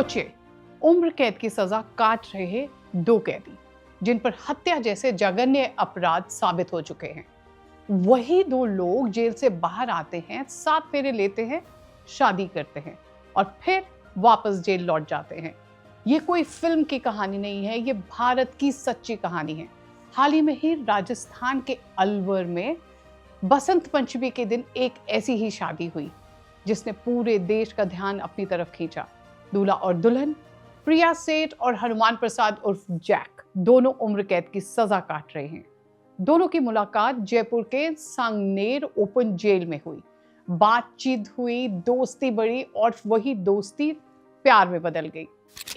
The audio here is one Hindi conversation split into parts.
सोचिए, उम्र कैद की सजा काट रहे दो कैदी जिन पर हत्या जैसे जघन्य अपराध साबित हो चुके हैं। वही दो लोग जेल से बाहर आते हैं, 7 फेरे लेते हैं, शादी करते हैं और फिर वापस जेल लौट जाते हैं। ये कोई फिल्म की कहानी नहीं है, ये भारत की सच्ची कहानी है। हाल ही में ही राजस्थान के अलवर में बसंत पंचमी के दिन एक ऐसी ही शादी हुई जिसने पूरे देश का ध्यान अपनी तरफ खींचा। दूल्हा और दुल्हन प्रिया सेठ और हनुमान प्रसाद उर्फ जैक दोनों उम्र कैद की सजा काट रहे हैं। दोनों की मुलाकात जयपुर के सांगनेर ओपन जेल में हुई। बातचीत हुई, दोस्ती बढ़ी और वही दोस्ती प्यार में बदल गई।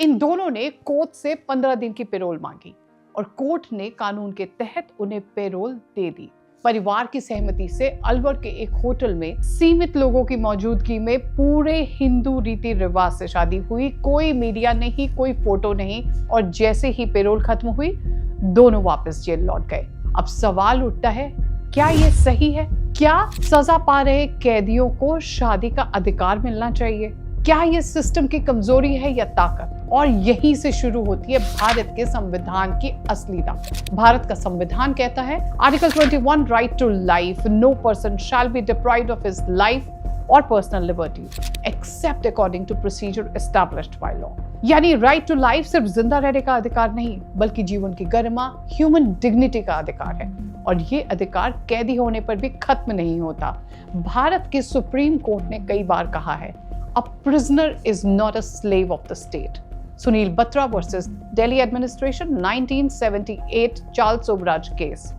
इन दोनों ने कोर्ट से 15 दिन की पैरोल मांगी और कोर्ट ने कानून के तहत उन्हें पैरोल दे दी। परिवार की सहमति से अलवर के एक होटल में सीमित लोगों की मौजूदगी में पूरे हिंदू रीति रिवाज से शादी हुई। कोई मीडिया नहीं, कोई फोटो नहीं और जैसे ही पैरोल खत्म हुई, दोनों वापस जेल लौट गए। अब सवाल उठता है, क्या ये सही है? क्या सजा पा रहे कैदियों को शादी का अधिकार मिलना चाहिए? क्या ये सिस्टम की कमजोरी है या ताकत? और यहीं से शुरू होती है भारत के संविधान की असली ताकत। भारत का संविधान कहता है, article 21 right to life, no person shall be deprived of his life और personal liberty except according to procedure established by law. यानी राइट टू लाइफ सिर्फ जिंदा रहने का अधिकार नहीं, बल्कि जीवन की गरिमा, ह्यूमन डिग्निटी का अधिकार है। और ये अधिकार कैदी होने पर भी खत्म नहीं होता। भारत के सुप्रीम कोर्ट ने कई बार कहा है, a prisoner is not a slave of the state. Sunil Batra versus Delhi administration 1978 Charles Sobhraj case,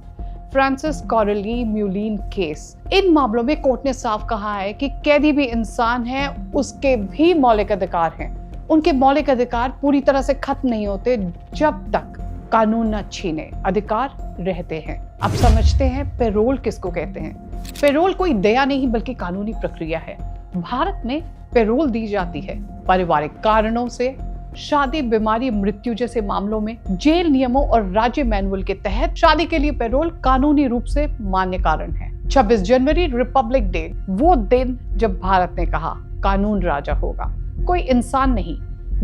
Francis Coralie Mullin case. इन मामलों में कोर्ट ने साफ कहा है कि कैदी भी इंसान है, उसके भी मौलिक अधिकार हैं। उनके मौलिक अधिकार पूरी तरह से खत्म नहीं होते जब तक कानून न छीने, अधिकार रहते हैं। अब समझते हैं पैरोल किसको कहते हैं। पैरोल कोई दया नहीं बल्कि कानूनी प्रक्रिया है। भारत में पैरोल दी जाती है पारिवारिक कारणों से, शादी, बीमारी, मृत्यु जैसे मामलों में। जेल नियमों और राज्य मैनुअल के तहत शादी के लिए पैरोल कानूनी रूप से मान्य कारण है। 26 जनवरी रिपब्लिक डे, वो दिन जब भारत ने कहा कानून राजा होगा, कोई इंसान नहीं।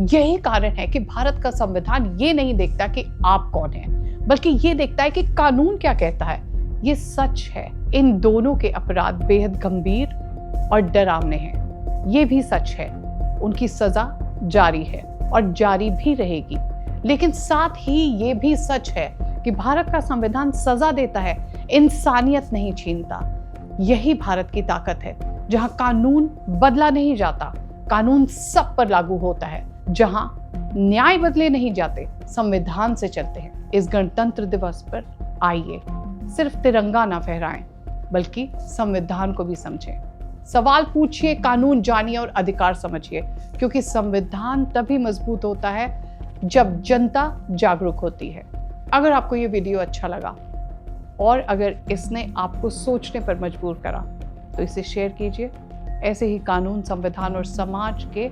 यही कारण है कि भारत का संविधान ये नहीं देखता कि आप कौन हैं, बल्कि ये देखता है कि कानून क्या कहता है। ये सच है, इन दोनों के अपराध बेहद गंभीर और डरावने हैं। ये भी सच है, उनकी सजा जारी है और जारी भी रहेगी। लेकिन साथ ही ये भी सच है कि भारत का संविधान सजा देता है, इंसानियत नहीं छीनता। यही भारत की ताकत है, जहां कानून बदला नहीं जाता, कानून सब पर लागू होता है। जहां न्याय बदले नहीं जाते, संविधान से चलते हैं। इस गणतंत्र दिवस पर आइए सिर्फ तिरंगा ना फहराएं, बल्कि संविधान को भी समझें। सवाल पूछिए, कानून जानिए और अधिकार समझिए, क्योंकि संविधान तभी मजबूत होता है जब जनता जागरूक होती है। अगर आपको ये वीडियो अच्छा लगा और अगर इसने आपको सोचने पर मजबूर करा तो इसे शेयर कीजिए। ऐसे ही कानून, संविधान और समाज के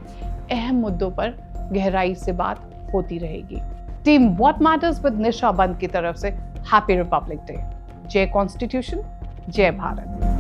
अहम मुद्दों पर गहराई से बात होती रहेगी। टीम व्हाट मैटर्स विद निशा बंद की तरफ से हैप्पी रिपब्लिक डे। जय कॉन्स्टिट्यूशन, जय भारत।